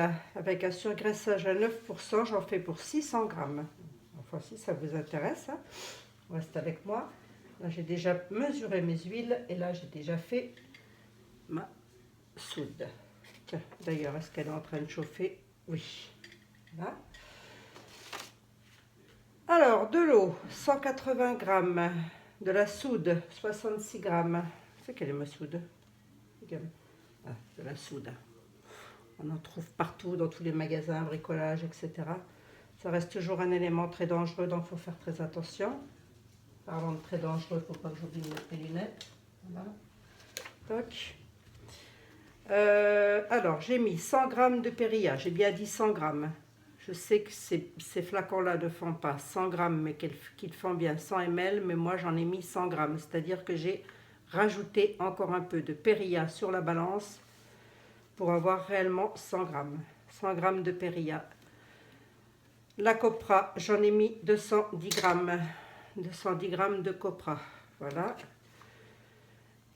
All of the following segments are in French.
grammes avec un surgraissage à 9%. J'en fais pour 600 grammes. Enfin, si ça vous intéresse, hein, reste avec moi. Là, j'ai déjà mesuré mes huiles et là, j'ai déjà fait ma soude. Tiens, d'ailleurs, est-ce qu'elle est en train de chauffer? Oui. Là. Alors, de l'eau, 180 grammes. De la soude, 66 grammes. C'est quelle est ma soude? Ah, de la soude. On en trouve partout, dans tous les magasins, bricolage, etc. Ça reste toujours un élément très dangereux, donc il faut faire très attention. Parlant de très dangereux, il ne faut pas que j'oublie de mettre mes lunettes. Voilà. Toc. Alors, j'ai mis 100 grammes de Périlla. J'ai bien dit 100 grammes. Je sais que ces flacons-là ne font pas 100 grammes, mais qu'ils font bien 100 ml. Mais moi, j'en ai mis 100 grammes. C'est-à-dire que j'ai rajouté encore un peu de Périlla sur la balance pour avoir réellement 100 grammes. 100 grammes de Périlla. La copra, j'en ai mis 210 grammes. 210 grammes de copra. Voilà.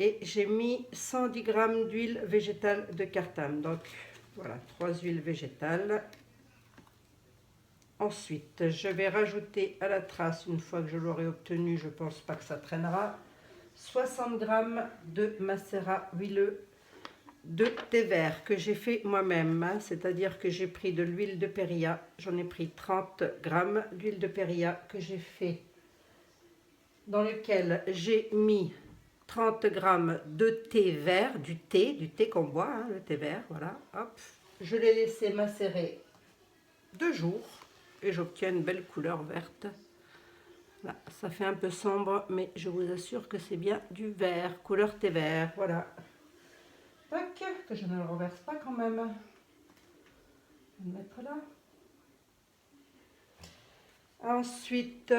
Et j'ai mis 110 grammes d'huile végétale de Cartame. Donc voilà, 3 huiles végétales. Ensuite, je vais rajouter à la trace, une fois que je l'aurai obtenu, je ne pense pas que ça traînera, 60 grammes de macérat huileux de thé vert que j'ai fait moi-même. Hein, c'est-à-dire que j'ai pris de l'huile de Périlla. J'en ai pris 30 grammes d'huile de Périlla que j'ai fait, dans lequel j'ai mis 30 grammes de thé vert, du thé qu'on boit, hein, le thé vert, voilà, hop. Je l'ai laissé macérer 2 jours et j'obtiens une belle couleur verte. Là, ça fait un peu sombre, mais je vous assure que c'est bien du vert, couleur thé vert, voilà. Tac, que je ne le renverse pas quand même. Je vais le mettre là. Ensuite,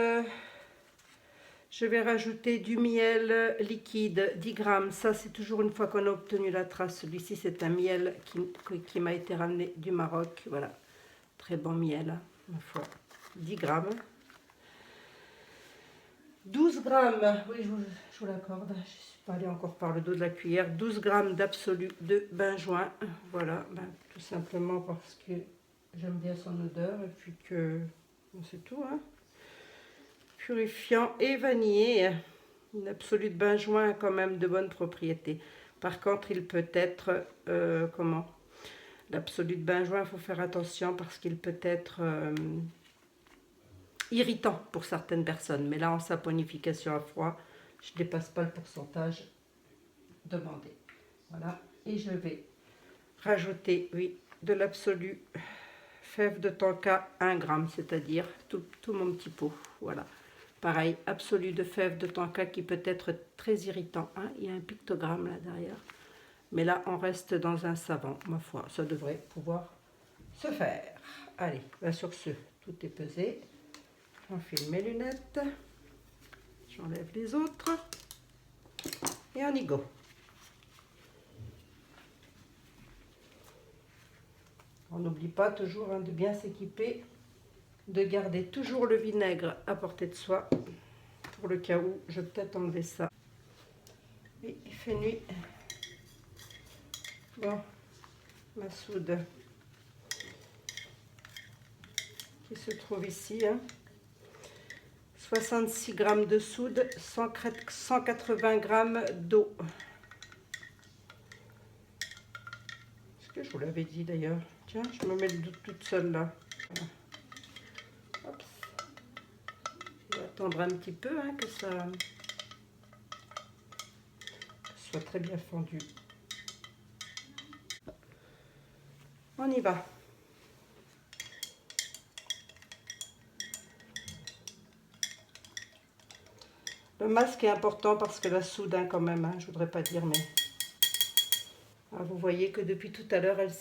je vais rajouter du miel liquide, 10 grammes. Ça, c'est toujours une fois qu'on a obtenu la trace. Celui-ci, c'est un miel qui m'a été ramené du Maroc. Voilà, très bon miel, ma foi. 10 grammes. 12 grammes, oui, je vous l'accorde. Je ne suis pas allée encore par le dos de la cuillère. 12 grammes d'absolu de benjoin. Voilà, tout simplement parce que j'aime bien son odeur et puis que c'est tout, hein. Purifiant et vanillé. Une absolue de benjoin a quand même de bonnes propriétés. Par contre, il peut être, l'absolu de benjoin, il faut faire attention parce qu'il peut être irritant pour certaines personnes. Mais là, en saponification à froid, je ne dépasse pas le pourcentage demandé. Voilà. Et je vais rajouter, oui, de l'absolu fève de tonka 1 gramme, c'est-à-dire tout mon petit pot. Voilà. Pareil, absolu de fève de tonka qui peut être très irritant. Hein. Il y a un pictogramme là derrière. Mais là, on reste dans un savon, ma foi. Ça devrait pouvoir se faire. Allez, là sur ce, tout est pesé. J'enfile mes lunettes. J'enlève les autres. Et on y go. On n'oublie pas toujours hein, de bien s'équiper, de garder toujours le vinaigre à portée de soi. Pour le cas où, je vais peut-être enlever ça. Oui, il fait nuit. Bon, ma soude qui se trouve ici. Hein. 66 grammes de soude, 180 grammes d'eau. Est-ce que je vous l'avais dit d'ailleurs? Tiens, je me mets le doute toute seule là. Voilà. Hop. Je vais attendre un petit peu hein, que ça soit très bien fondu. On y va. Le masque est important parce que la soude, hein, quand même, hein, je voudrais pas dire, mais ah, vous voyez que depuis tout à l'heure, elle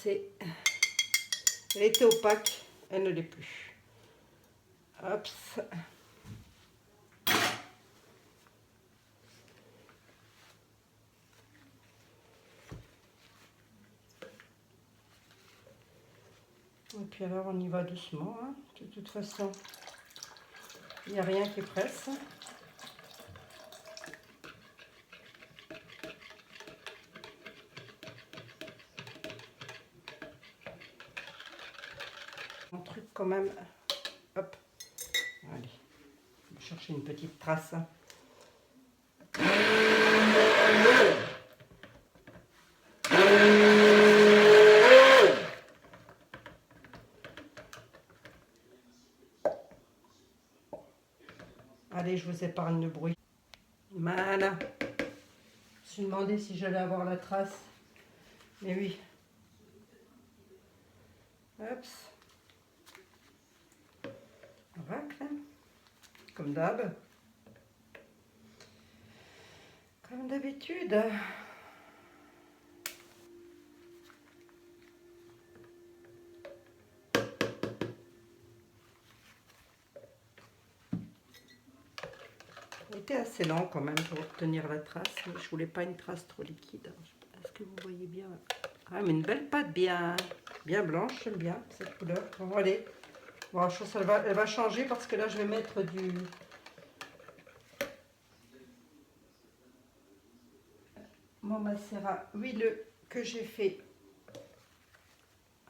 était opaque, elle ne l'est plus. Hop. Et puis alors, on y va doucement. Hein. De toute façon, il n'y a rien qui presse. quand même. Hop. Allez, on va chercher une petite trace. Allez, je vous épargne le bruit. Voilà. Je me suis demandé si j'allais avoir la trace. Mais oui. Hop. On racle. Comme d'hab. Comme d'habitude. Il était assez lent quand même pour obtenir la trace, mais je voulais pas une trace trop liquide. Est-ce que vous voyez bien? Ah, mais une belle pâte bien blanche, j'aime bien cette couleur. Bon, allez, bon, je pense qu'elle va changer parce que là je vais mettre mon macérat huileux que j'ai fait.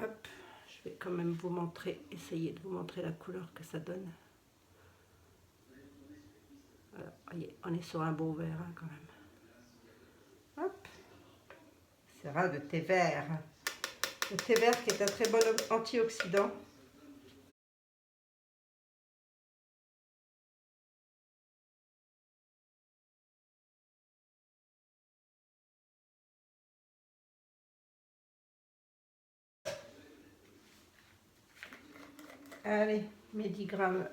Hop, je vais quand même vous montrer, essayer de vous montrer la couleur que ça donne. Voilà, voyez, on est sur un beau vert hein, quand même. Hop, macérat de thé vert. Le thé vert qui est un très bon antioxydant. Allez, mes 10 grammes.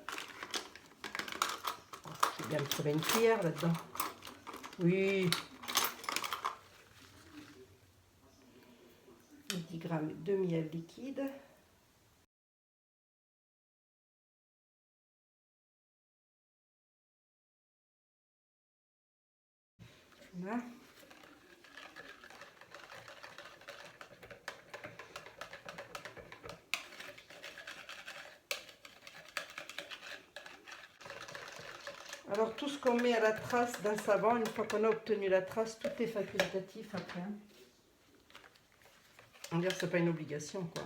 Je vais bien me trouver une cuillère là-dedans. Oui. 10 grammes de miel liquide. Voilà. Alors tout ce qu'on met à la trace d'un savon, une fois qu'on a obtenu la trace, tout est facultatif après. On dirait que c'est pas une obligation quoi.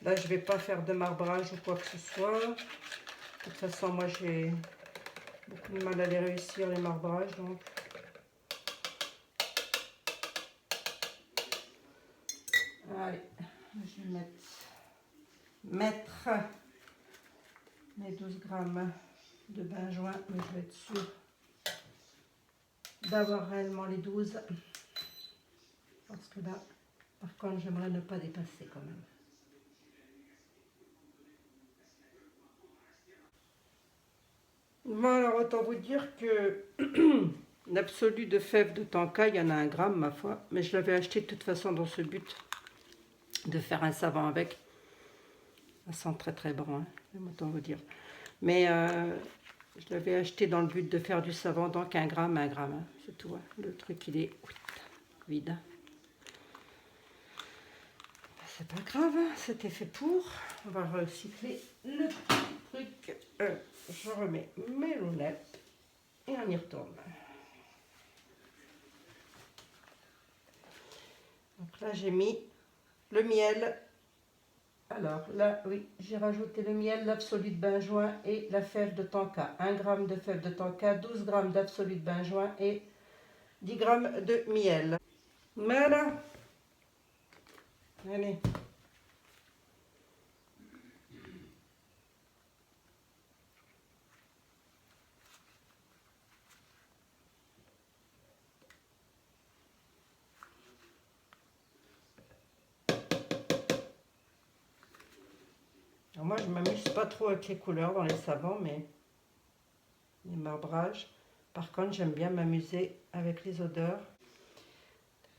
Là je vais pas faire de marbrage ou quoi que ce soit. De toute façon moi j'ai beaucoup de mal à les réussir les marbrages donc. Allez, je vais mettre mes 12 grammes de benjoin, mais je vais être sûre d'avoir réellement les 12 parce que là par contre j'aimerais ne pas dépasser quand même. Bon alors autant vous dire que l'absolu de fèves de Tanka, il y en a 1 gramme ma foi, mais je l'avais acheté de toute façon dans ce but de faire un savon avec. Ça sent très très bon, hein, autant vous dire. Mais je l'avais acheté dans le but de faire du savon, donc 1 gramme, hein, c'est tout. Hein. Le truc il est vide. C'est pas grave, hein, c'était fait pour. On va recycler le truc. Je remets mes lunettes et on y retourne. Donc là j'ai mis le miel. Alors là, oui, j'ai rajouté le miel, l'absolu de benjoin et la fève de Tanka. 1 gramme de fève de Tanka, 12 grammes d'absolu de benjoin et 10 grammes de miel. Voilà. Allez. Alors moi, je ne m'amuse pas trop avec les couleurs dans les savons, mais les marbrages. Par contre, j'aime bien m'amuser avec les odeurs.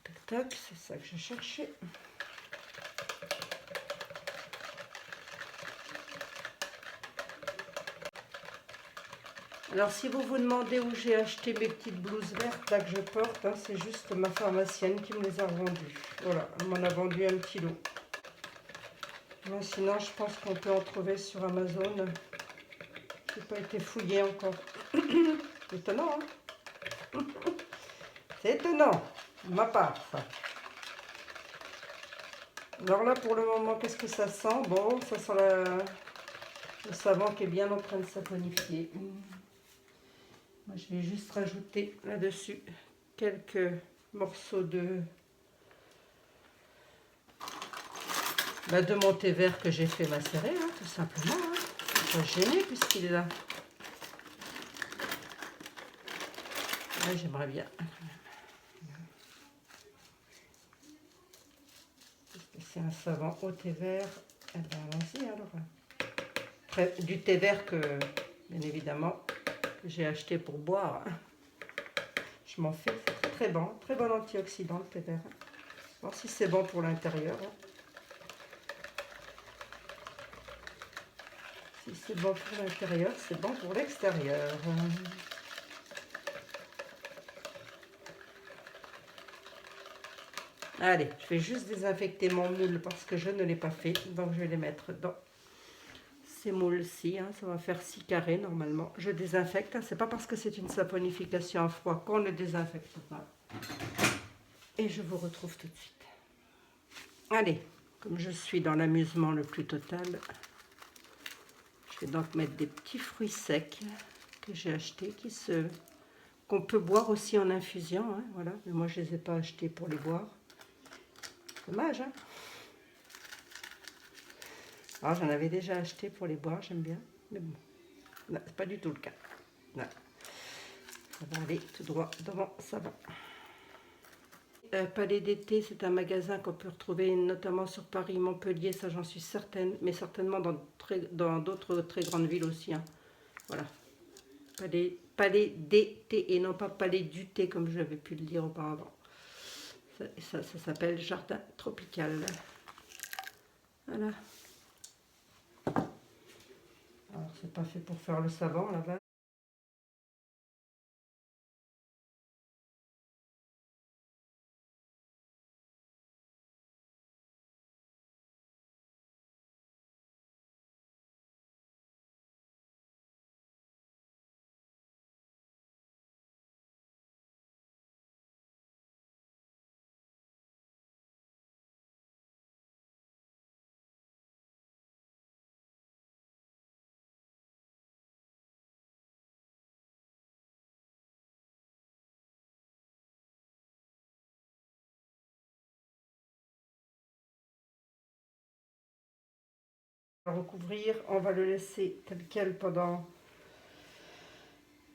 Tac, tac, tac, c'est ça que je cherchais. Alors, si vous vous demandez où j'ai acheté mes petites blouses vertes là que je porte, hein, c'est juste ma pharmacienne qui me les a vendues. Voilà, elle m'en a vendu un petit lot. Mais sinon, je pense qu'on peut en trouver sur Amazon. Je n'ai pas été fouillée encore. C'est étonnant, hein. C'est étonnant, de ma part, ça. Alors là, pour le moment, qu'est-ce que ça sent? Bon, ça sent Le savon qui est bien en train de saponifier. Moi, je vais juste rajouter là-dessus quelques morceaux de mon thé vert que j'ai fait macérer, hein, tout simplement. Hein. Pas gêné puisqu'il est là. Ouais, j'aimerais bien. C'est un savon au thé vert. Eh bien, allons-y alors. Du thé vert que, bien évidemment, j'ai acheté pour boire. Je m'en fais, c'est très bon. Très bon antioxydant le thé vert. Voir si c'est bon pour l'intérieur. Si c'est bon pour l'intérieur, c'est bon pour l'extérieur. Allez, je vais juste désinfecter mon moule parce que je ne l'ai pas fait. Donc je vais les mettre dans ces moules-ci. Hein, ça va faire 6 carrés normalement. Je désinfecte. Hein, c'est pas parce que c'est une saponification à froid qu'on ne désinfecte pas. Et je vous retrouve tout de suite. Allez, comme je suis dans l'amusement le plus total, je vais donc mettre des petits fruits secs que j'ai achetés, qu'on peut boire aussi en infusion. Hein, voilà. Mais moi, je ne les ai pas achetés pour les boire. Dommage, hein. Alors, j'en avais déjà acheté pour les boire, j'aime bien. Mais bon, là, c'est pas du tout le cas. Là. Ça va aller tout droit devant, ça va. Palais d'été, c'est un magasin qu'on peut retrouver notamment sur Paris, Montpellier, ça j'en suis certaine, mais certainement dans d'autres très grandes villes aussi. Hein. Voilà. Palais d'été et non pas palais du thé comme j'avais pu le dire auparavant. Ça s'appelle jardin tropical. Voilà. Alors c'est pas fait pour faire le savon là-bas. Recouvrir, on va le laisser tel quel pendant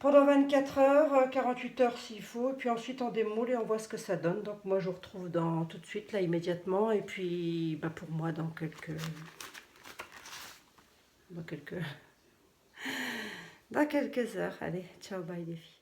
24 heures, 48 heures s'il faut, et puis ensuite on démoule et on voit ce que ça donne. Donc moi je vous retrouve tout de suite là immédiatement, et puis pour moi dans quelques heures. Allez, ciao, bye les filles.